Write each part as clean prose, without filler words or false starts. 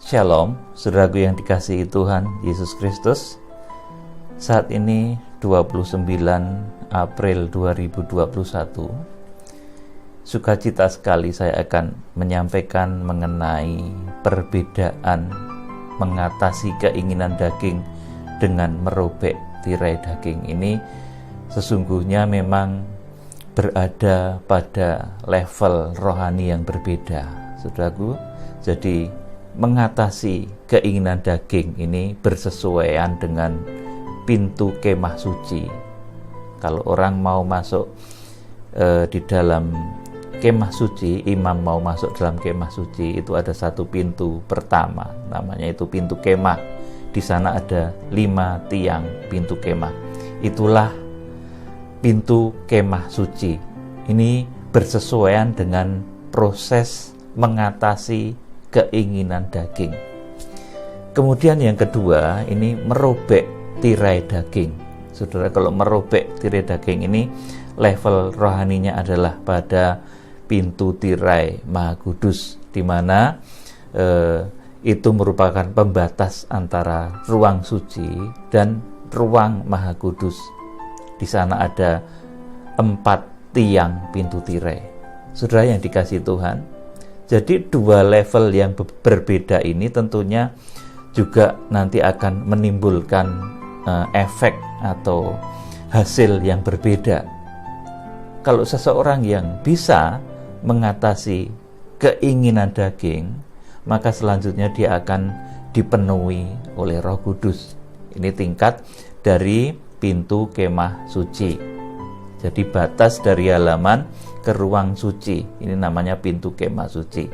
Shalom, saudaraku yang dikasihi Tuhan Yesus Kristus. Saat ini 29 April 2021. Sukacita sekali saya akan menyampaikan mengenai perbedaan mengatasi keinginan daging dengan merobek tirai daging. Ini sesungguhnya memang berada pada level rohani yang berbeda, saudaraku. Jadi mengatasi keinginan daging ini bersesuaian dengan pintu kemah suci. Kalau orang mau masuk di dalam kemah suci, imam mau masuk dalam kemah suci, itu ada satu pintu pertama, namanya itu pintu kemah. Di sana ada 5 tiang pintu kemah. Itulah pintu kemah suci. Ini bersesuaian dengan proses mengatasi keinginan daging. Kemudian yang kedua, ini merobek tirai daging. Saudara, kalau merobek tirai daging ini level rohaninya adalah pada pintu tirai Maha Kudus, di mana itu merupakan pembatas antara ruang suci dan ruang Maha Kudus. Di sana ada 4 tiang pintu tirai. Saudara yang dikasihi Tuhan, jadi 2 level yang berbeda ini tentunya juga nanti akan menimbulkan efek atau hasil yang berbeda. Kalau seseorang yang bisa mengatasi keinginan daging, maka selanjutnya dia akan dipenuhi oleh Roh Kudus. Ini tingkat dari pintu kemah suci. Jadi batas dari halaman ke ruang suci, ini namanya pintu kemah suci.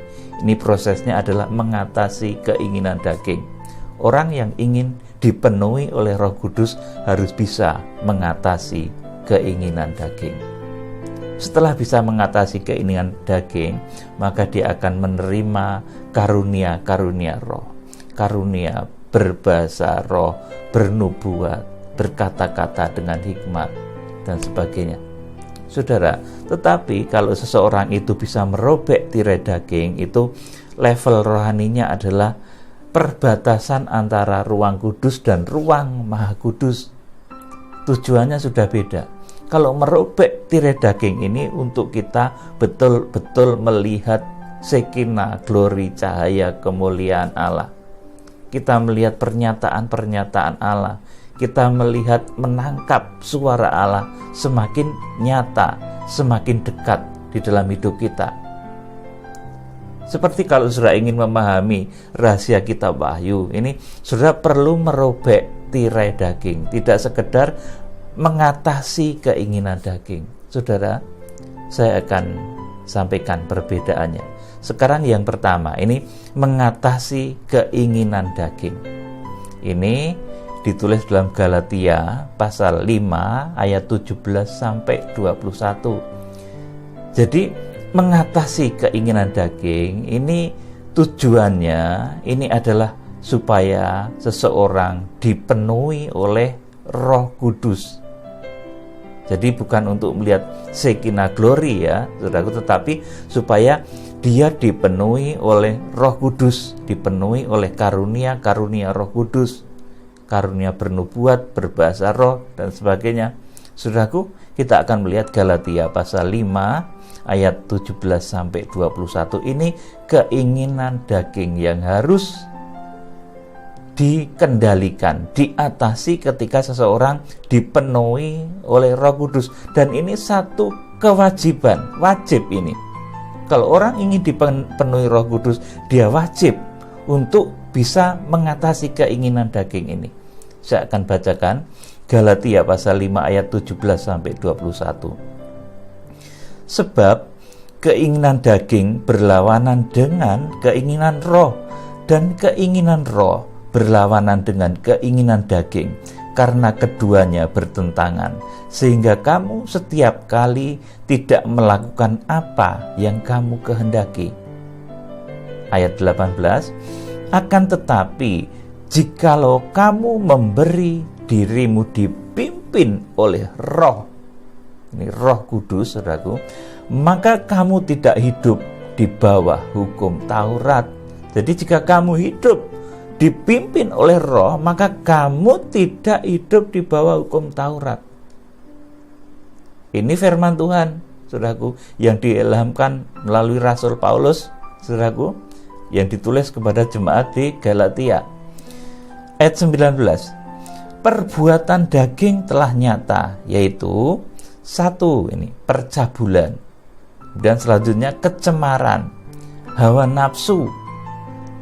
Ini prosesnya adalah mengatasi keinginan daging. Orang yang ingin dipenuhi oleh Roh Kudus harus bisa mengatasi keinginan daging. Setelah bisa mengatasi keinginan daging, maka dia akan menerima karunia-karunia roh. Karunia berbahasa roh, bernubuat, berkata-kata dengan hikmat, dan sebagainya. Saudara, tetapi kalau seseorang itu bisa merobek tirai daging, itu level rohaninya adalah perbatasan antara ruang kudus dan ruang Maha Kudus. Tujuannya sudah beda. Kalau merobek tirai daging ini untuk kita betul-betul melihat Shekinah, glory, cahaya, kemuliaan Allah. Kita melihat pernyataan-pernyataan Allah. Kita melihat, menangkap suara Allah semakin nyata, semakin dekat di dalam hidup kita. Seperti kalau saudara ingin memahami rahasia kitab Wahyu, ini saudara perlu merobek tirai daging, tidak sekedar mengatasi keinginan daging. Saudara, saya akan sampaikan perbedaannya. Sekarang yang pertama, ini mengatasi keinginan daging. Ini ditulis dalam Galatia pasal 5 ayat 17 sampai 21. Jadi mengatasi keinginan daging ini tujuannya ini adalah supaya seseorang dipenuhi oleh Roh Kudus. Jadi bukan untuk melihat Shekinah glory ya, saudaraku, tetapi supaya dia dipenuhi oleh Roh Kudus, dipenuhi oleh karunia-karunia Roh Kudus. Karunia bernubuat, berbahasa roh, dan sebagainya. Saudaraku, kita akan melihat Galatia pasal 5 ayat 17 sampai 21. Ini keinginan daging yang harus dikendalikan, diatasi ketika seseorang dipenuhi oleh Roh Kudus. Dan ini satu kewajiban, wajib ini. Kalau orang ingin dipenuhi Roh Kudus, dia wajib untuk bisa mengatasi keinginan daging ini. Saya akan bacakan Galatia pasal 5 ayat 17 sampai 21. Sebab keinginan daging berlawanan dengan keinginan roh, dan keinginan roh berlawanan dengan keinginan daging, karena keduanya bertentangan, sehingga kamu setiap kali tidak melakukan apa yang kamu kehendaki. Ayat 18, akan tetapi jikalau kamu memberi dirimu dipimpin oleh roh, ini Roh Kudus, saudaraku, maka kamu tidak hidup di bawah hukum Taurat, Jadi jika kamu hidup dipimpin oleh Roh, maka kamu tidak hidup di bawah hukum Taurat. Ini firman Tuhan, saudaraku, yang diilhamkan melalui Rasul Paulus, saudaraku, yang ditulis kepada jemaat di Galatia. Ayat 19. Perbuatan daging telah nyata, yaitu 1, ini percabulan. Dan selanjutnya kecemaran, hawa nafsu,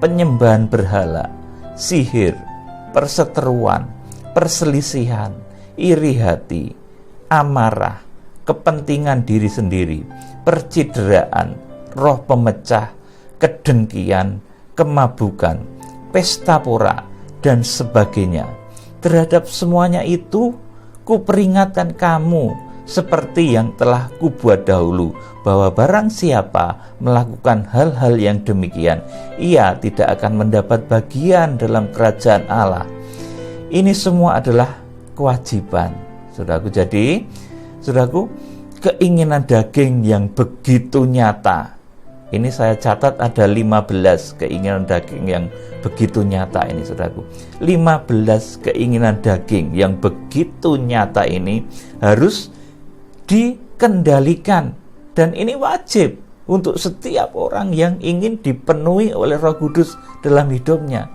penyembahan berhala, sihir, perseteruan, perselisihan, iri hati, amarah, kepentingan diri sendiri, percideraan, roh pemecah, kedengkian, kemabukan, pesta pora, dan sebagainya. Terhadap semuanya itu kuperingatkan kamu seperti yang telah kubuat dahulu, bahwa barang siapa melakukan hal-hal yang demikian, ia tidak akan mendapat bagian dalam kerajaan Allah. Ini semua adalah kewajiban, saudaraku. Jadi, saudaraku, keinginan daging yang begitu nyata. Ini saya catat ada 15 keinginan daging yang begitu nyata ini, saudaraku. 15 keinginan daging yang begitu nyata ini harus dikendalikan. Dan ini wajib untuk setiap orang yang ingin dipenuhi oleh Roh Kudus dalam hidupnya.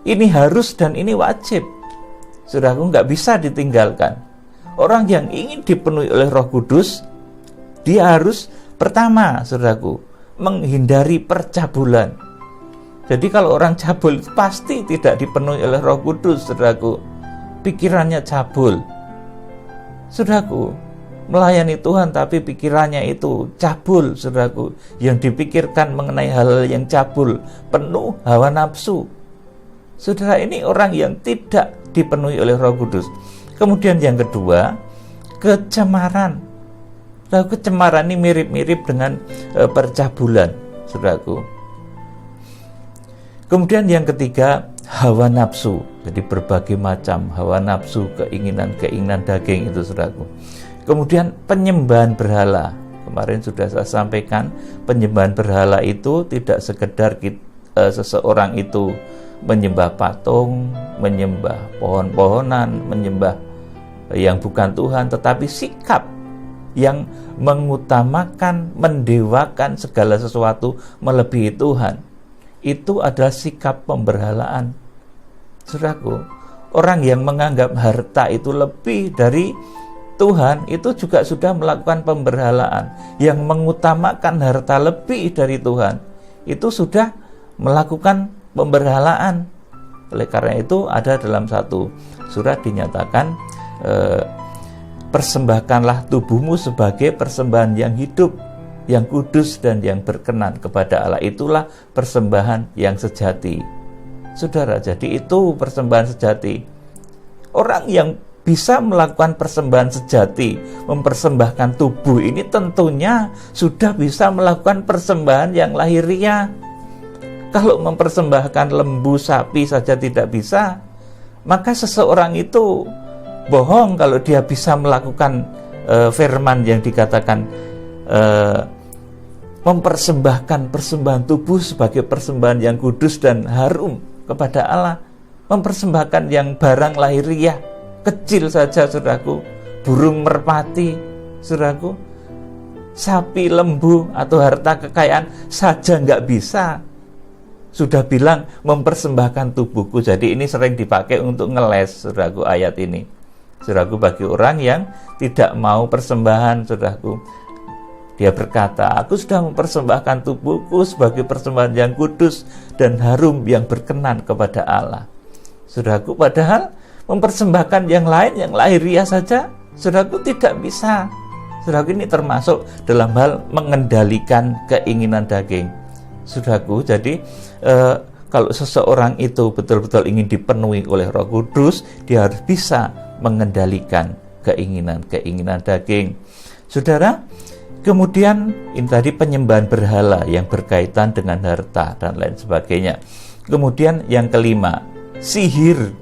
Ini harus dan ini wajib. Saudaraku, nggak bisa ditinggalkan. Orang yang ingin dipenuhi oleh Roh Kudus, dia harus pertama, saudaraku, menghindari percabulan. Jadi kalau orang cabul itu pasti tidak dipenuhi oleh Roh Kudus, saudaraku. Pikirannya cabul. Saudaraku, melayani Tuhan tapi pikirannya itu cabul, saudaraku. Yang dipikirkan mengenai hal-hal yang cabul, penuh hawa nafsu. Saudara, ini orang yang tidak dipenuhi oleh Roh Kudus. Kemudian yang kedua, kecemaran. Saudaraku, kecemaran ini mirip-mirip dengan percabulan, saudaraku. Kemudian yang ketiga, hawa nafsu. Jadi berbagai macam hawa nafsu, keinginan-keinginan daging itu, saudaraku. Kemudian penyembahan berhala. Kemarin sudah saya sampaikan, penyembahan berhala itu tidak sekedar seseorang itu menyembah patung, menyembah pohon-pohonan, menyembah yang bukan Tuhan, tetapi sikap yang mengutamakan, mendewakan segala sesuatu melebihi Tuhan. Itu adalah sikap pemberhalaan. Saudaraku, orang yang menganggap harta itu lebih dari Tuhan, itu juga sudah melakukan pemberhalaan. Yang mengutamakan harta lebih dari Tuhan, itu sudah melakukan pemberhalaan. Oleh karena itu ada dalam satu surat dinyatakan, persembahkanlah tubuhmu sebagai persembahan yang hidup, yang kudus dan yang berkenan kepada Allah. Itulah persembahan yang sejati. Saudara, jadi itu persembahan sejati. Orang yang bisa melakukan persembahan sejati, mempersembahkan tubuh ini tentunya sudah bisa melakukan persembahan yang lahiriah. Kalau mempersembahkan lembu, sapi saja tidak bisa, maka seseorang itu bohong kalau dia bisa melakukan firman yang dikatakan mempersembahkan persembahan tubuh sebagai persembahan yang kudus dan harum kepada Allah. Mempersembahkan yang barang lahiriah kecil saja, saudaraku, burung merpati, saudaraku, sapi, lembu atau harta kekayaan saja nggak bisa. Sudah bilang mempersembahkan tubuhku. Jadi ini sering dipakai untuk ngeles, saudaraku, ayat ini. Saudaraku, bagi orang yang tidak mau persembahan, saudaraku, dia berkata, aku sudah mempersembahkan tubuhku sebagai persembahan yang kudus dan harum yang berkenan kepada Allah. Saudaraku, padahal mempersembahkan yang lain, yang lahiriah saja, saudaraku, tidak bisa. Saudaraku, ini termasuk dalam hal mengendalikan keinginan daging. Saudaraku, jadi kalau seseorang itu betul-betul ingin dipenuhi oleh Roh Kudus, dia harus bisa mengendalikan keinginan-keinginan daging. Saudara, kemudian ini tadi penyembahan berhala yang berkaitan dengan harta dan lain sebagainya. Kemudian yang kelima, sihir.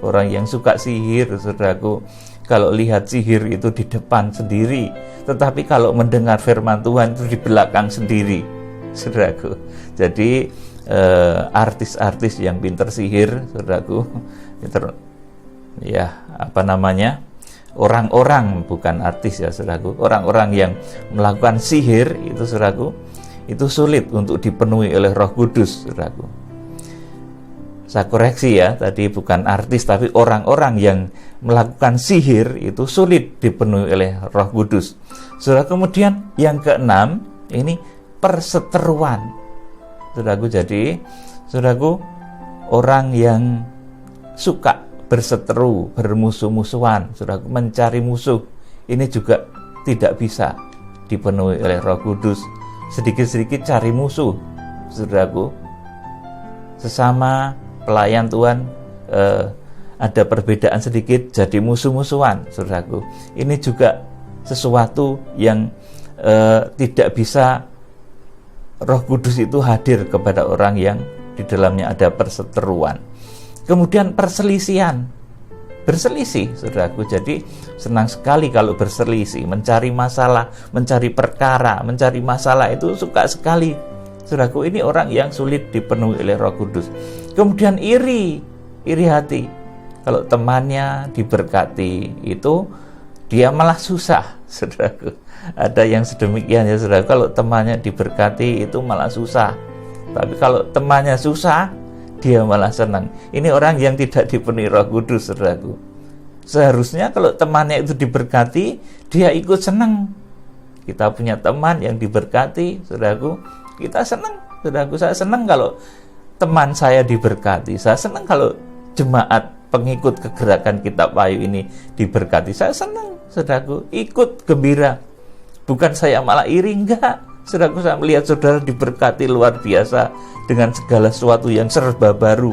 Orang yang suka sihir, saudaraku, kalau lihat sihir itu di depan sendiri, tetapi kalau mendengar firman Tuhan itu di belakang sendiri, saudaraku. Jadi artis-artis yang pinter sihir, saudaraku, orang-orang, bukan artis ya saudaraku, orang-orang yang melakukan sihir itu saudaraku, itu sulit untuk dipenuhi oleh Roh Kudus, saudaraku. Saya koreksi ya, tadi bukan artis tapi orang-orang yang melakukan sihir itu sulit dipenuhi oleh Roh Kudus. Saudara, kemudian yang keenam ini perseteruan. Saudaraku, jadi saudaraku, orang yang suka berseteru, bermusuh-musuhan, saudaraku, mencari musuh, ini juga tidak bisa dipenuhi oleh Roh Kudus. Sedikit-sedikit cari musuh, saudaraku. Sesama pelayan Tuhan ada perbedaan sedikit jadi musuh-musuhan, saudaraku. Ini juga sesuatu yang tidak bisa Roh Kudus itu hadir kepada orang yang di dalamnya ada perseteruan. Kemudian perselisihan, berselisih, saudaraku. Jadi senang sekali kalau berselisih, mencari masalah, mencari perkara, mencari masalah itu suka sekali, saudaraku. Ini orang yang sulit dipenuhi oleh Roh Kudus. Kemudian iri hati. Kalau temannya diberkati itu dia malah susah, saudaraku. Ada yang sedemikian ya, saudaraku. Kalau temannya diberkati itu malah susah. Tapi kalau temannya susah, dia malah senang. Ini orang yang tidak dipenuhi Roh Kudus, saudaraku. Seharusnya kalau temannya itu diberkati, dia ikut senang. Kita punya teman yang diberkati, saudaraku, kita senang, saudaraku. Saya senang kalau teman saya diberkati. Saya senang kalau jemaat pengikut kegerakan Kitab Wahyu ini diberkati. Saya senang, saudaraku, ikut gembira. Bukan saya malah iri, enggak. Saudaraku, saya melihat saudara diberkati luar biasa dengan segala sesuatu yang serba baru.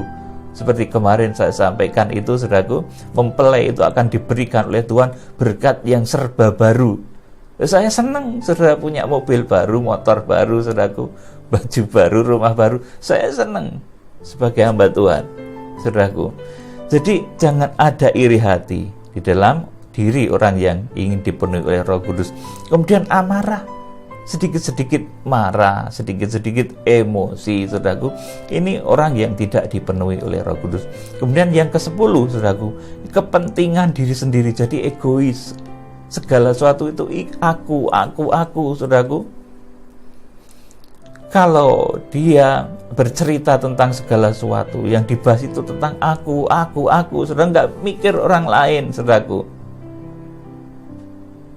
Seperti kemarin saya sampaikan itu, saudaraku, mempelai itu akan diberikan oleh Tuhan berkat yang serba baru. Saya senang, saudara, punya mobil baru, motor baru, saudaraku, baju baru, rumah baru. Saya senang sebagai hamba Tuhan, saudaraku. Jadi jangan ada iri hati di dalam diri orang yang ingin dipenuhi oleh Roh Kudus. Kemudian amarah, sedikit-sedikit marah, sedikit-sedikit emosi, saudaraku. Ini orang yang tidak dipenuhi oleh Roh Kudus. Kemudian yang ke-10, saudaraku, kepentingan diri sendiri, jadi egois. Segala sesuatu itu aku, saudaraku. Kalau dia bercerita tentang segala sesuatu, yang dibahas itu tentang aku, saudara, nggak mikir orang lain, saudaraku.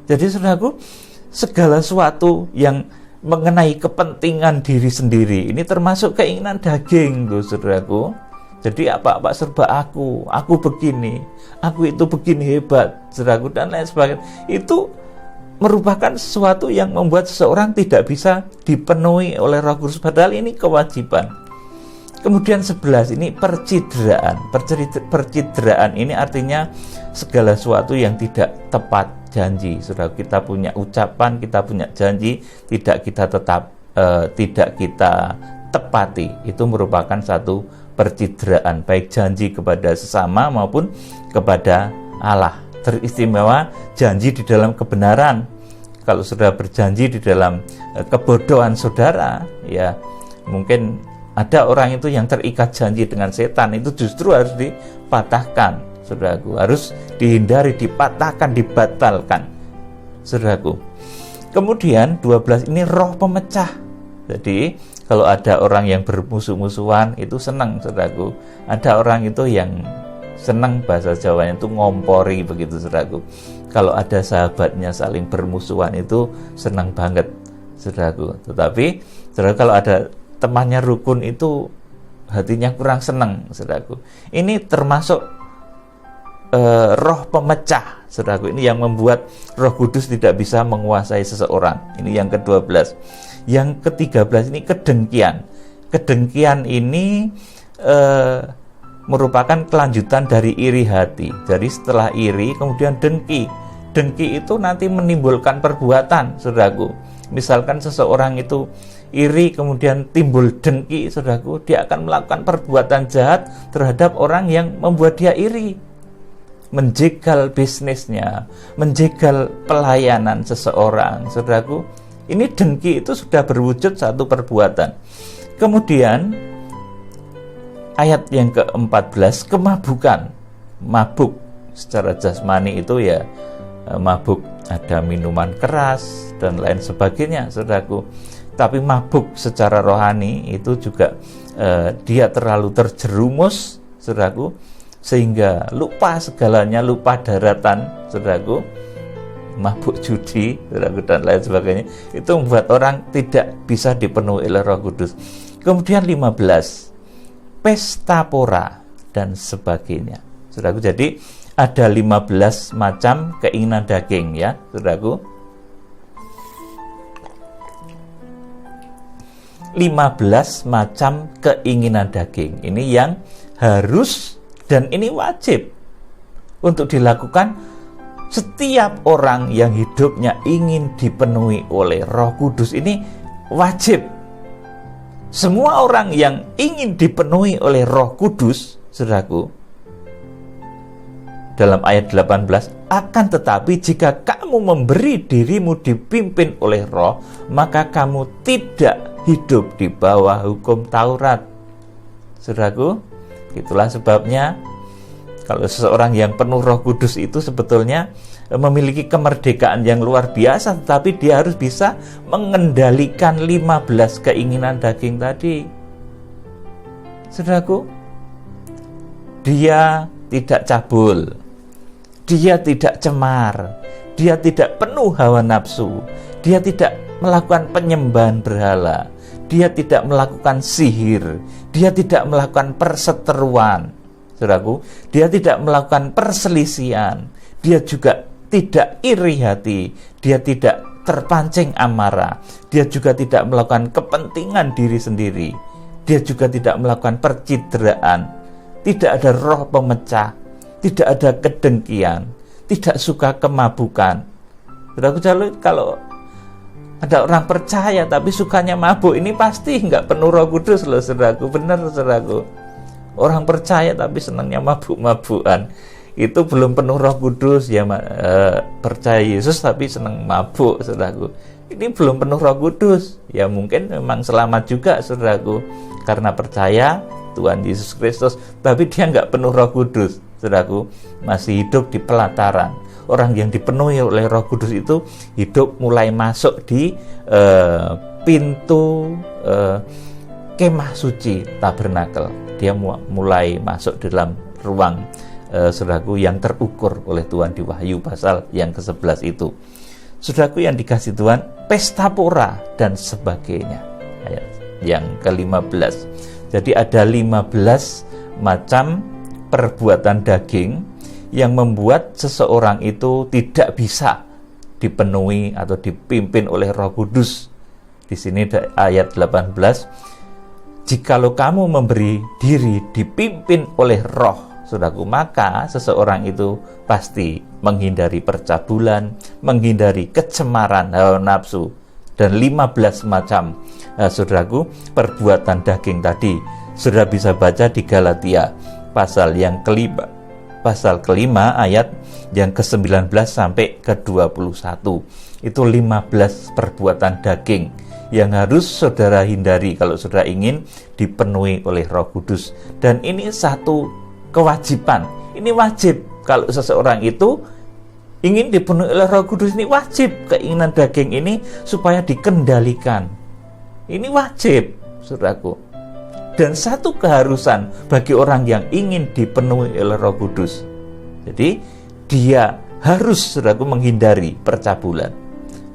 Jadi, saudaraku, segala sesuatu yang mengenai kepentingan diri sendiri, ini termasuk keinginan daging, loh, saudaraku. Jadi apa-apa serba aku begini, aku itu begini hebat, saudaraku, dan lain sebagainya. Itu merupakan sesuatu yang membuat seseorang tidak bisa dipenuhi oleh Roh Kudus, padahal ini kewajiban. Kemudian 11 ini percidraan. Percidraan ini artinya segala sesuatu yang tidak tepat janji. Saudara, kita punya ucapan, kita punya janji, tidak kita tepati. Itu merupakan satu percidraan, baik janji kepada sesama maupun kepada Allah. Teristimewa janji di dalam kebenaran. Kalau saudara berjanji di dalam kebodohan saudara, ya mungkin ada orang itu yang terikat janji dengan setan, itu justru harus dipatahkan, saudaraku. Harus dihindari, dipatahkan, dibatalkan, saudaraku. Kemudian 12 ini roh pemecah. Jadi kalau ada orang yang bermusuh-musuhan itu senang, saudaraku. Ada orang itu yang senang, bahasa Jawanya itu ngompori begitu, saudaraku. Kalau ada sahabatnya saling bermusuhan itu senang banget, saudaraku. Tetapi saudara, kalau ada temannya rukun itu hatinya kurang senang, saudaraku. Ini termasuk roh pemecah, saudaraku. Ini yang membuat Roh Kudus tidak bisa menguasai seseorang. Ini yang ke-12. Yang ke-13 ini kedengkian. Kedengkian ini merupakan kelanjutan dari iri hati. Jadi setelah iri kemudian dengki. Dengki itu nanti menimbulkan perbuatan, saudaraku. Misalkan seseorang itu iri kemudian timbul dengki, saudaraku, dia akan melakukan perbuatan jahat terhadap orang yang membuat dia iri. Menjegal bisnisnya, menjegal pelayanan seseorang, saudaraku. Ini dengki itu sudah berwujud satu perbuatan. Kemudian ayat yang ke-14, kemabukan. Mabuk secara jasmani itu ya mabuk, ada minuman keras dan lain sebagainya, saudaraku. Tapi mabuk secara rohani itu juga dia terlalu terjerumus, saudaraku, sehingga lupa segalanya, lupa daratan, saudaraku. Mabuk judi, saudaraku, dan lain sebagainya. Itu membuat orang tidak bisa dipenuhi oleh Roh Kudus. Kemudian 15, pesta pora dan sebagainya, saudaraku. Jadi ada 15 macam keinginan daging, ya, saudaraku. 15 macam keinginan daging. Ini yang harus dan ini wajib untuk dilakukan setiap orang yang hidupnya ingin dipenuhi oleh Roh Kudus. Ini wajib. Semua orang yang ingin dipenuhi oleh Roh Kudus, saudaraku, dalam ayat 18, akan tetapi jika kamu memberi dirimu dipimpin oleh Roh, maka kamu tidak hidup di bawah hukum Taurat. Saudaraku, itulah sebabnya kalau seseorang yang penuh Roh Kudus itu sebetulnya memiliki kemerdekaan yang luar biasa, tetapi dia harus bisa mengendalikan 15 keinginan daging tadi. Saudaraku, dia tidak cabul, dia tidak cemar, dia tidak penuh hawa nafsu, dia tidak melakukan penyembahan berhala, dia tidak melakukan sihir, dia tidak melakukan perseteruan, saudaraku, dia tidak melakukan perselisihan, dia juga tidak iri hati, dia tidak terpancing amarah, dia juga tidak melakukan kepentingan diri sendiri, dia juga tidak melakukan percidraan, tidak ada roh pemecah, tidak ada kedengkian, tidak suka kemabukan. Saudaraku, kalau ada orang percaya tapi sukanya mabuk, ini pasti nggak penuh Roh Kudus loh, saudaraku. Benar, saudaraku. Orang percaya tapi senangnya mabuk-mabukan, itu belum penuh Roh Kudus. Ya, percaya Yesus tapi senang mabuk, saudaraku. Ini belum penuh Roh Kudus. Ya mungkin memang selamat juga, saudaraku, karena percaya Tuhan Yesus Kristus, tapi dia nggak penuh Roh Kudus, saudaraku. Masih hidup di pelataran. Orang yang dipenuhi oleh Roh Kudus itu hidup mulai masuk di pintu kemah suci tabernakel. Dia mulai masuk dalam ruang, saudaraku, yang terukur oleh Tuhan di Wahyu pasal yang ke-11 itu. Saudaraku yang dikasih Tuhan, pesta pora dan sebagainya, ayat yang ke-15. Jadi ada 15 macam perbuatan daging yang membuat seseorang itu tidak bisa dipenuhi atau dipimpin oleh Roh Kudus. Di sini ayat 18, jikalau kamu memberi diri dipimpin oleh Roh, saudaraku, maka seseorang itu pasti menghindari percabulan, menghindari kecemaran hawa nafsu, dan 15 macam, saudaraku, perbuatan daging tadi. Saudara bisa baca di Galatia pasal yang kelima ayat yang ke-19 sampai ke-21. Itu 15 perbuatan daging yang harus saudara hindari kalau saudara ingin dipenuhi oleh Roh Kudus. Dan ini satu kewajiban. Ini wajib kalau seseorang itu ingin dipenuhi oleh Roh Kudus. Ini wajib keinginan daging ini supaya dikendalikan. Ini wajib, saudaraku. Dan satu keharusan bagi orang yang ingin dipenuhi oleh Roh Kudus. Jadi dia harus, saudaraku, menghindari percabulan,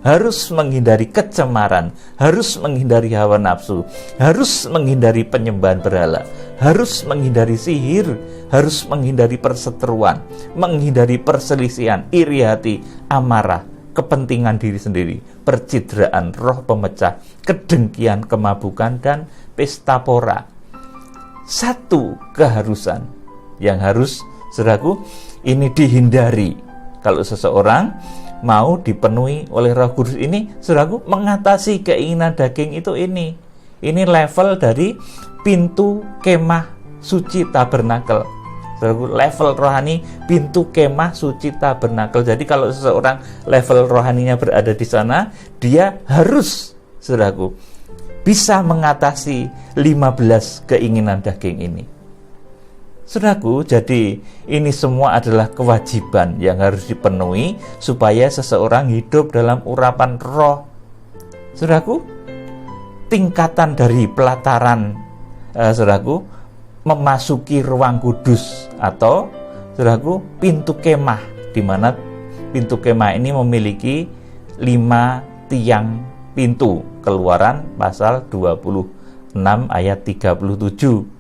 harus menghindari kecemaran, harus menghindari hawa nafsu, harus menghindari penyembahan berhala, harus menghindari sihir, harus menghindari perseteruan, menghindari perselisihan, iri hati, amarah, kepentingan diri sendiri, percidraan, roh pemecah, kedengkian, kemabukan, dan pesta pora. Satu keharusan yang harus, saudaraku, ini dihindari kalau seseorang mau dipenuhi oleh Roh Kudus ini, saudaraku, mengatasi keinginan daging itu ini. Ini level dari pintu kemah suci tabernakel. Saudaraku, level rohani pintu kemah suci tabernakel. Jadi kalau seseorang level rohaninya berada di sana, dia harus, saudaraku, bisa mengatasi 15 keinginan daging ini. Saudaraku, jadi ini semua adalah kewajiban yang harus dipenuhi supaya seseorang hidup dalam urapan roh. Saudaraku, tingkatan dari pelataran saudaraku memasuki ruang kudus atau saudaraku pintu kemah, di mana pintu kemah ini memiliki 5 tiang pintu. Keluaran pasal 26 ayat 37.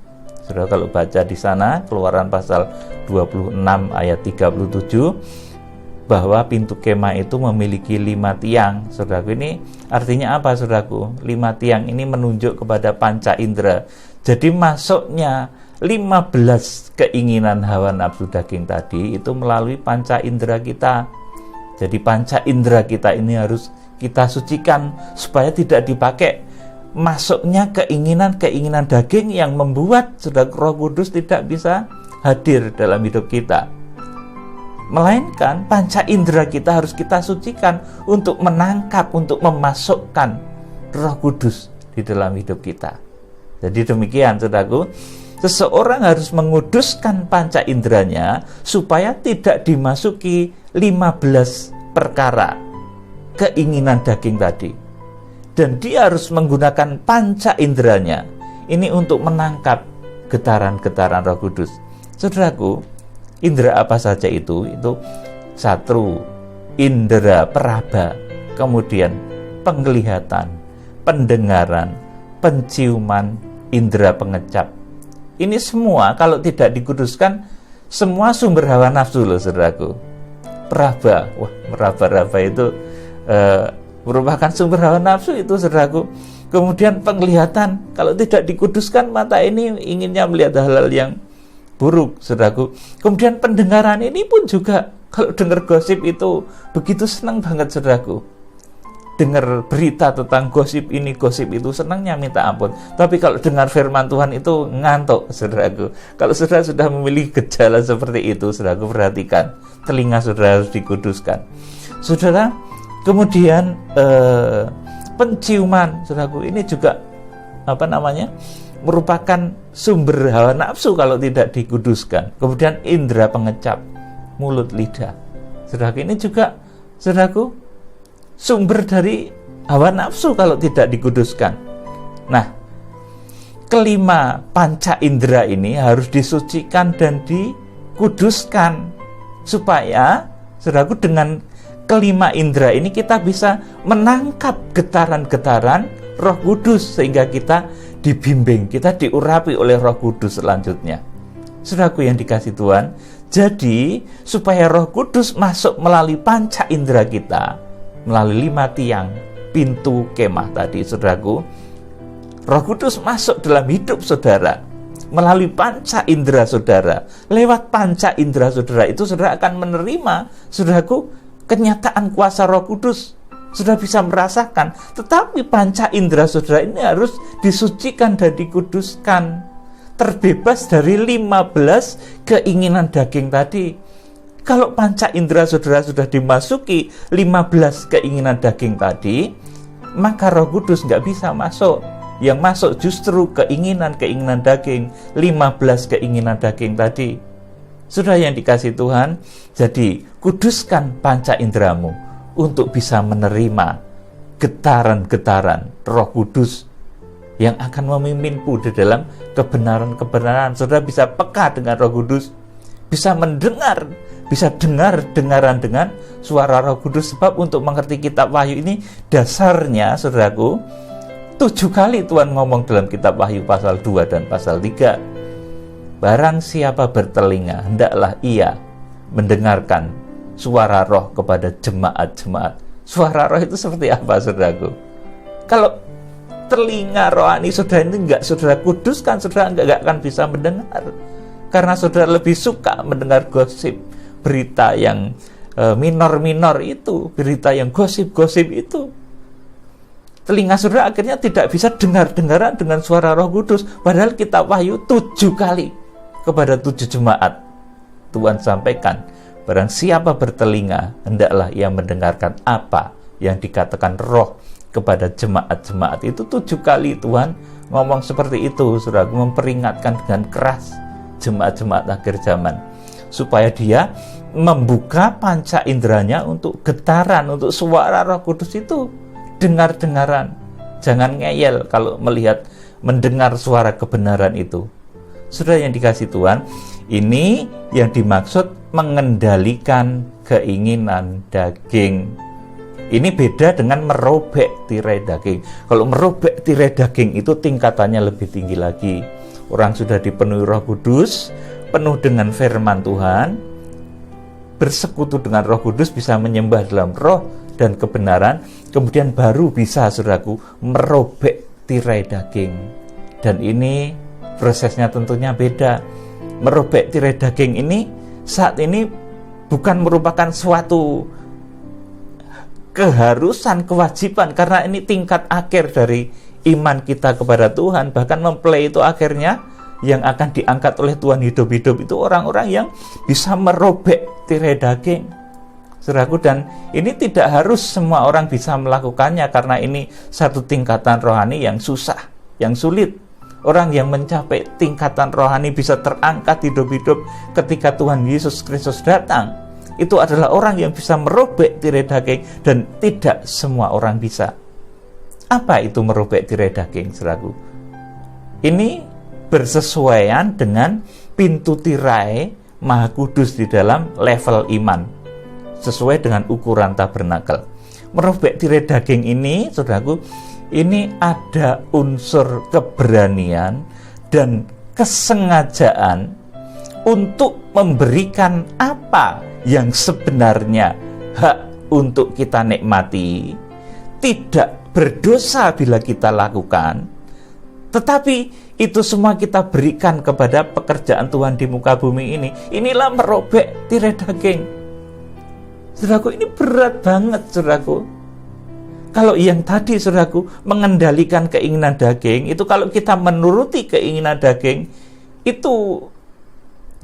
Saudara kalau baca di sana Keluaran pasal 26 ayat 37 bahwa pintu kemah itu memiliki 5 tiang. Saudaraku, ini artinya apa saudaraku? 5 tiang ini menunjuk kepada panca indera. Jadi masuknya 15 keinginan hawa nafsu daging tadi itu melalui panca indera kita. Jadi panca indera kita ini harus kita sucikan supaya tidak dipakai masuknya keinginan-keinginan daging yang membuat saudara Roh Kudus tidak bisa hadir dalam hidup kita. Melainkan panca indera kita harus kita sucikan untuk menangkap, untuk memasukkan Roh Kudus di dalam hidup kita. Jadi demikian saudaraku, seseorang harus menguduskan panca inderanya supaya tidak dimasuki 15 perkara keinginan daging tadi. Dan dia harus menggunakan panca inderanya ini untuk menangkap getaran-getaran Roh Kudus. Saudaraku, indera apa saja itu? Itu 1, indera peraba, kemudian penglihatan, pendengaran, penciuman, indera pengecap. Ini semua kalau tidak dikuduskan, semua sumber hawa nafsu loh saudaraku. Peraba, wah meraba-raba itu merupakan sumber hawa nafsu itu saudaraku. Kemudian penglihatan, kalau tidak dikuduskan mata ini inginnya melihat hal-hal yang buruk saudaraku. Kemudian pendengaran ini pun juga, kalau dengar gosip itu begitu senang banget saudaraku. Dengar berita tentang gosip ini, gosip itu, senangnya minta ampun. Tapi kalau dengar firman Tuhan itu ngantuk saudaraku. Kalau saudara sudah memiliki gejala seperti itu, saudaraku perhatikan, telinga saudara harus dikuduskan. Saudara, kemudian penciuman, saudaraku, ini juga merupakan sumber hawa nafsu kalau tidak dikuduskan. Kemudian indera pengecap, mulut, lidah, saudaraku, ini juga saudaraku sumber dari hawa nafsu kalau tidak dikuduskan. Nah, kelima panca indera ini harus disucikan dan dikuduskan supaya saudaraku dengan kelima indera ini kita bisa menangkap getaran-getaran Roh Kudus sehingga kita dibimbing, kita diurapi oleh Roh Kudus selanjutnya. Saudaraku yang dikasih Tuhan, jadi supaya Roh Kudus masuk melalui panca indera kita, melalui 5 tiang pintu kemah tadi saudaraku, Roh Kudus masuk dalam hidup saudara melalui panca indera saudara. Lewat panca indera saudara itu saudara akan menerima saudaraku kenyataan kuasa Roh Kudus. Saudara bisa merasakan, tetapi panca indera saudara ini harus disucikan dan dikuduskan, terbebas dari 15 keinginan daging tadi. Kalau panca indera saudara sudah dimasuki 15 keinginan daging tadi, maka Roh Kudus nggak bisa masuk. Yang masuk justru keinginan-keinginan daging, 15 keinginan daging tadi. Saudara yang dikasih Tuhan, jadi kuduskan panca inderamu untuk bisa menerima getaran-getaran Roh Kudus yang akan memimpinmu di dalam kebenaran-kebenaran. Saudara bisa peka dengan Roh Kudus, bisa mendengar, bisa dengar-dengaran dengan suara Roh Kudus. Sebab untuk mengerti kitab Wahyu ini dasarnya saudaraku 7 kali Tuhan ngomong dalam kitab Wahyu pasal 2 dan pasal 3. Barang siapa bertelinga, hendaklah ia mendengarkan suara Roh kepada jemaat-jemaat. Suara Roh itu seperti apa saudaraku? Kalau telinga rohani saudara ini enggak saudara kuduskan, saudara enggak akan bisa mendengar. Karena saudara lebih suka mendengar gosip, berita yang minor-minor itu, berita yang gosip-gosip itu. Telinga saudara akhirnya tidak bisa dengar-dengaran dengan suara Roh Kudus. Padahal kitab Wahyu 7 kali kepada 7 jemaat Tuhan sampaikan, barang siapa bertelinga, hendaklah ia mendengarkan apa yang dikatakan Roh kepada jemaat-jemaat. Itu 7 kali Tuhan ngomong seperti itu, saudara, memperingatkan dengan keras jemaat-jemaat akhir zaman, supaya dia membuka panca inderanya untuk getaran, untuk suara Roh Kudus itu dengar-dengaran. Jangan ngeyel kalau mendengar suara kebenaran itu. Saudara yang dikasih Tuhan, ini yang dimaksud mengendalikan keinginan daging. Ini beda dengan merobek tirai daging. Kalau merobek tirai daging itu tingkatannya lebih tinggi lagi. Orang sudah dipenuhi Roh Kudus, penuh dengan firman Tuhan, bersekutu dengan Roh Kudus, bisa menyembah dalam roh dan kebenaran, kemudian baru bisa, saudaraku, merobek tirai daging. Dan ini prosesnya tentunya beda. Merobek tirai daging ini saat ini bukan merupakan suatu keharusan, kewajiban, karena ini tingkat akhir dari iman kita kepada Tuhan. Bahkan mempelai itu akhirnya yang akan diangkat oleh Tuhan hidup-hidup itu orang-orang yang bisa merobek tirai daging, saudaraku. Dan ini tidak harus semua orang bisa melakukannya, karena ini satu tingkatan rohani yang susah, yang sulit. Orang yang mencapai tingkatan rohani bisa terangkat hidup-hidup ketika Tuhan Yesus Kristus datang, itu adalah orang yang bisa merobek tirai daging, dan tidak semua orang bisa. Apa itu merobek tirai daging, saudaraku? Ini bersesuaian dengan pintu tirai Maha Kudus di dalam level iman, sesuai dengan ukuran tabernakel. Merobek tirai daging ini, saudaraku, ini ada unsur keberanian dan kesengajaan untuk memberikan apa yang sebenarnya hak untuk kita nikmati, tidak berdosa bila kita lakukan, tetapi itu semua kita berikan kepada pekerjaan Tuhan di muka bumi ini. Inilah merobek tirai daging. Saudaraku, ini berat banget, saudaraku. Kalau yang tadi, saudaraku, mengendalikan keinginan daging, itu kalau kita menuruti keinginan daging, itu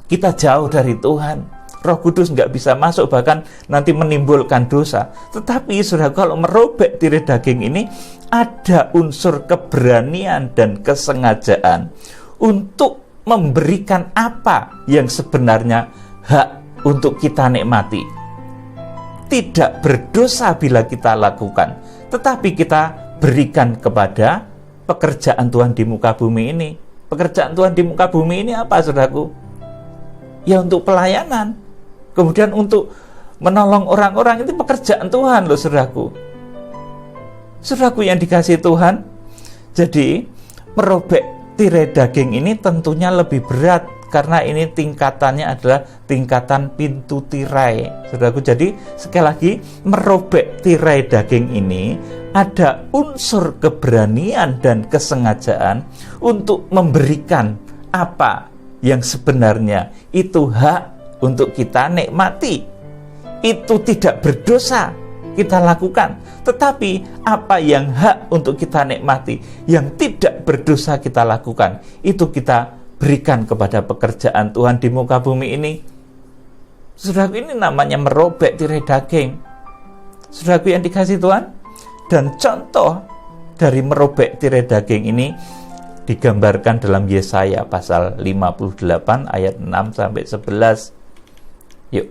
kita jauh dari Tuhan. Roh Kudus nggak bisa masuk, bahkan nanti menimbulkan dosa. Tetapi saudara, kalau merobek tirai daging ini, ada unsur keberanian dan kesengajaan untuk memberikan apa yang sebenarnya hak untuk kita nikmati. Tidak berdosa bila kita lakukan, tetapi kita berikan kepada pekerjaan Tuhan di muka bumi ini. Pekerjaan Tuhan di muka bumi ini apa, saudaraku? Ya, untuk pelayanan. Kemudian untuk menolong orang-orang, itu pekerjaan Tuhan loh, saudaraku. Saudaraku yang dikasihi Tuhan, jadi merobek tirai daging ini tentunya lebih berat, karena ini tingkatannya adalah tingkatan pintu tirai, saudaraku. Jadi sekali lagi, merobek tirai daging ini ada unsur keberanian dan kesengajaan untuk memberikan apa yang sebenarnya itu hak untuk kita nikmati. Itu tidak berdosa kita lakukan, tetapi apa yang hak untuk kita nikmati, yang tidak berdosa kita lakukan, itu kita berikan kepada pekerjaan Tuhan di muka bumi ini. Saudaraku, ini namanya merobek tirai daging. Saudaraku yang dikasihi Tuhan, dan contoh dari merobek tirai daging ini digambarkan dalam Yesaya pasal 58 ayat 6 sampai 11. Yuk,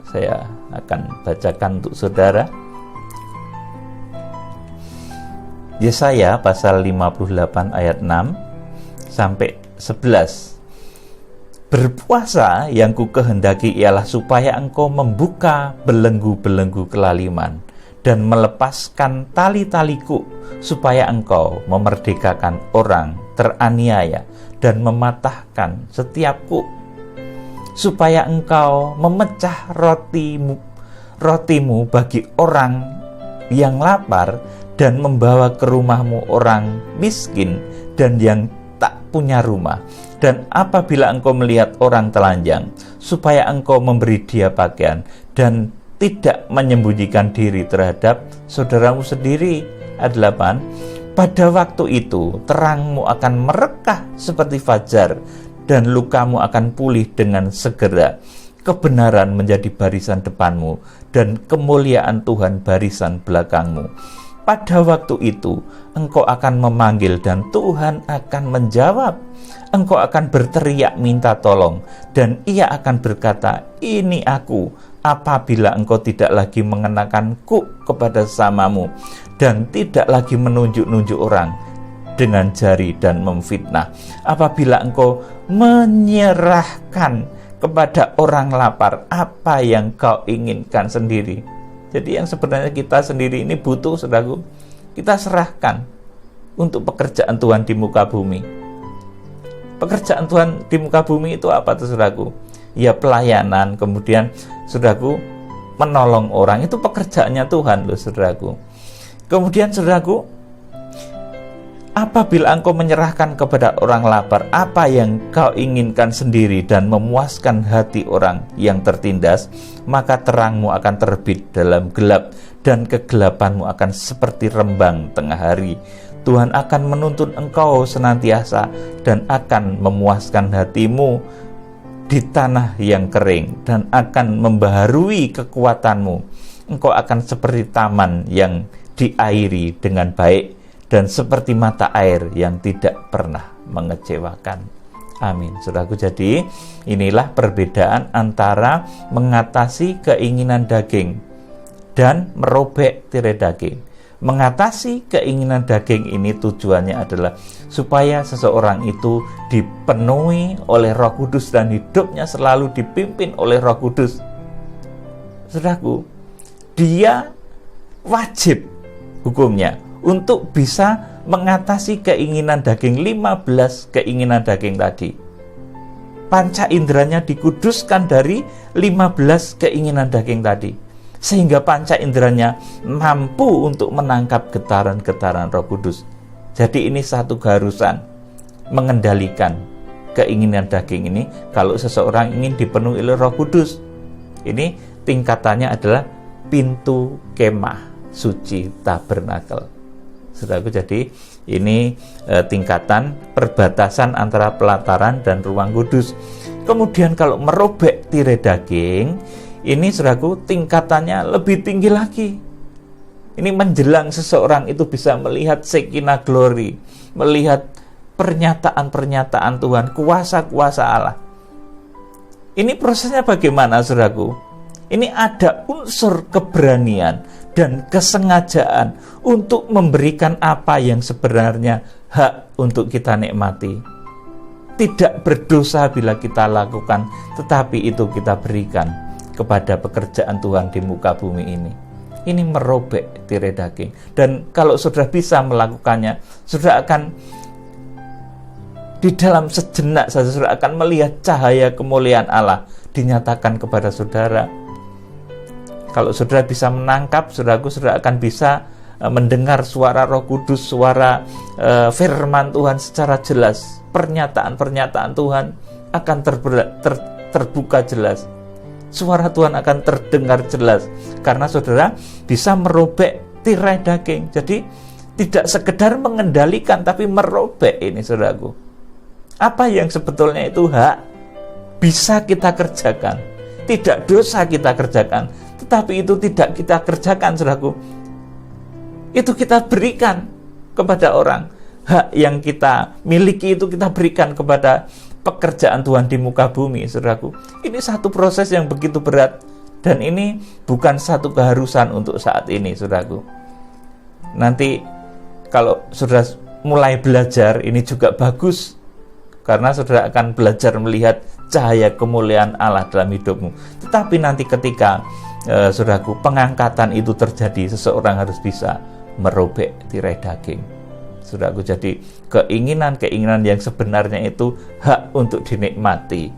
saya akan bacakan untuk saudara. Yesaya pasal 58 ayat 6 sampai 11. Berpuasa yang ku kehendaki ialah supaya engkau membuka belenggu-belenggu kelaliman dan melepaskan tali-taliku, supaya engkau memerdekakan orang teraniaya dan mematahkan setiap kuk, supaya engkau memecah rotimu bagi orang yang lapar, dan membawa ke rumahmu orang miskin dan yang tak punya rumah. Dan apabila engkau melihat orang telanjang, supaya engkau memberi dia pakaian, dan tidak menyembunyikan diri terhadap saudaramu sendiri. Ayat 8. Pada waktu itu terangmu akan merekah seperti fajar, dan lukamu akan pulih dengan segera. Kebenaran menjadi barisan depanmu, dan kemuliaan Tuhan barisan belakangmu. Pada waktu itu, engkau akan memanggil dan Tuhan akan menjawab. Engkau akan berteriak minta tolong dan Ia akan berkata, ini aku, apabila engkau tidak lagi mengenakan kuk kepada sesamamu dan tidak lagi menunjuk-nunjuk orang dengan jari dan memfitnah. Apabila engkau menyerahkan kepada orang lapar apa yang kau inginkan sendiri. Jadi yang sebenarnya kita sendiri ini butuh, saudaraku, kita serahkan untuk pekerjaan Tuhan di muka bumi. Pekerjaan Tuhan di muka bumi itu apa tuh, saudaraku? Ya pelayanan, kemudian saudaraku menolong orang, itu pekerjaannya Tuhan loh, saudaraku. Kemudian saudaraku, apabila engkau menyerahkan kepada orang lapar apa yang kau inginkan sendiri dan memuaskan hati orang yang tertindas, maka terangmu akan terbit dalam gelap dan kegelapanmu akan seperti rembang tengah hari. Tuhan akan menuntun engkau senantiasa dan akan memuaskan hatimu di tanah yang kering dan akan membaharui kekuatanmu. Engkau akan seperti taman yang diairi dengan baik dan seperti mata air yang tidak pernah mengecewakan. Amin. Saudaraku, jadi inilah perbedaan antara mengatasi keinginan daging dan merobek tirai daging. Mengatasi keinginan daging ini tujuannya adalah supaya seseorang itu dipenuhi oleh Roh Kudus dan hidupnya selalu dipimpin oleh Roh Kudus. Saudaraku, dia wajib hukumnya untuk bisa mengatasi keinginan daging, 15 keinginan daging tadi. Panca inderanya dikuduskan dari 15 keinginan daging tadi, sehingga panca inderanya mampu untuk menangkap getaran-getaran Roh Kudus. Jadi ini satu keharusan mengendalikan keinginan daging ini kalau seseorang ingin dipenuhi oleh Roh Kudus. Ini tingkatannya adalah pintu kemah suci tabernakel. Saudaraku, jadi ini tingkatan perbatasan antara pelataran dan ruang kudus. Kemudian kalau merobek tirai daging, ini saudaraku tingkatannya lebih tinggi lagi. Ini menjelang seseorang itu bisa melihat Shekinah glory, melihat pernyataan-pernyataan Tuhan, kuasa-kuasa Allah. Ini prosesnya bagaimana, saudaraku? Ini ada unsur keberanian dan kesengajaan untuk memberikan apa yang sebenarnya hak untuk kita nikmati. Tidak berdosa bila kita lakukan, tetapi itu kita berikan kepada pekerjaan Tuhan di muka bumi ini. Ini merobek tirai daging. Dan kalau saudara bisa melakukannya, saudara akan di dalam sejenak saja saudara akan melihat cahaya kemuliaan Allah dinyatakan kepada saudara. Kalau saudara bisa menangkap, saudara akan bisa mendengar suara Roh Kudus, suara firman Tuhan secara jelas. Pernyataan-pernyataan Tuhan akan terbuka jelas. Suara Tuhan akan terdengar jelas karena saudara bisa merobek tirai daging. Jadi tidak sekedar mengendalikan tapi merobek ini, saudaraku. Apa yang sebetulnya itu hak bisa kita kerjakan, tidak dosa kita kerjakan, tetapi itu tidak kita kerjakan, saudaraku. Itu kita berikan kepada orang. Hak yang kita miliki itu kita berikan kepada pekerjaan Tuhan di muka bumi, saudaraku. Ini satu proses yang begitu berat. Dan ini bukan satu keharusan untuk saat ini, saudaraku. Nanti kalau saudara mulai belajar, ini juga bagus. Karena saudara akan belajar melihat cahaya kemuliaan Allah dalam hidupmu. Tetapi nanti ketika saudaraku, pengangkatan itu terjadi, seseorang harus bisa merobek tirai daging. Saudaraku, jadi keinginan-keinginan yang sebenarnya itu hak untuk dinikmati.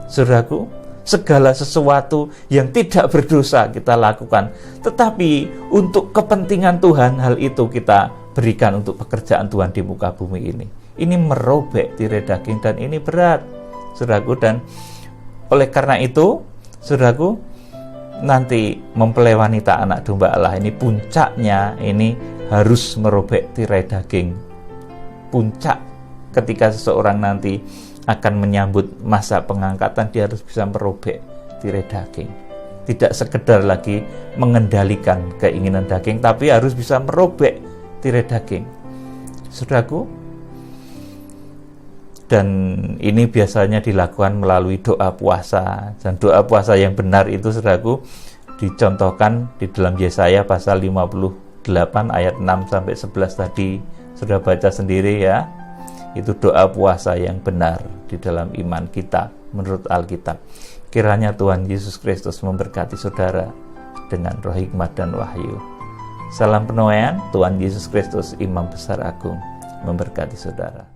Saudaraku, segala sesuatu yang tidak berdosa kita lakukan, tetapi untuk kepentingan Tuhan, hal itu kita berikan untuk pekerjaan Tuhan di muka bumi ini. Ini merobek tirai daging dan ini berat, saudaraku. Dan oleh karena itu, saudaraku, nanti mempelai wanita anak domba Allah ini puncaknya ini harus merobek tirai daging. Puncak ketika seseorang nanti akan menyambut masa pengangkatan, dia harus bisa merobek tirai daging. Tidak sekedar lagi mengendalikan keinginan daging, tapi harus bisa merobek tirai daging. Saudaraku, dan ini biasanya dilakukan melalui doa puasa. Dan doa puasa yang benar itu, saudaraku, dicontohkan di dalam Yesaya pasal 58 ayat 6 sampai 11 tadi. Sudah baca sendiri ya. Itu doa puasa yang benar di dalam iman kita menurut Alkitab. Kiranya Tuhan Yesus Kristus memberkati saudara dengan roh hikmat dan wahyu. Salam penuaian, Tuhan Yesus Kristus, Imam Besar Agung, memberkati saudara.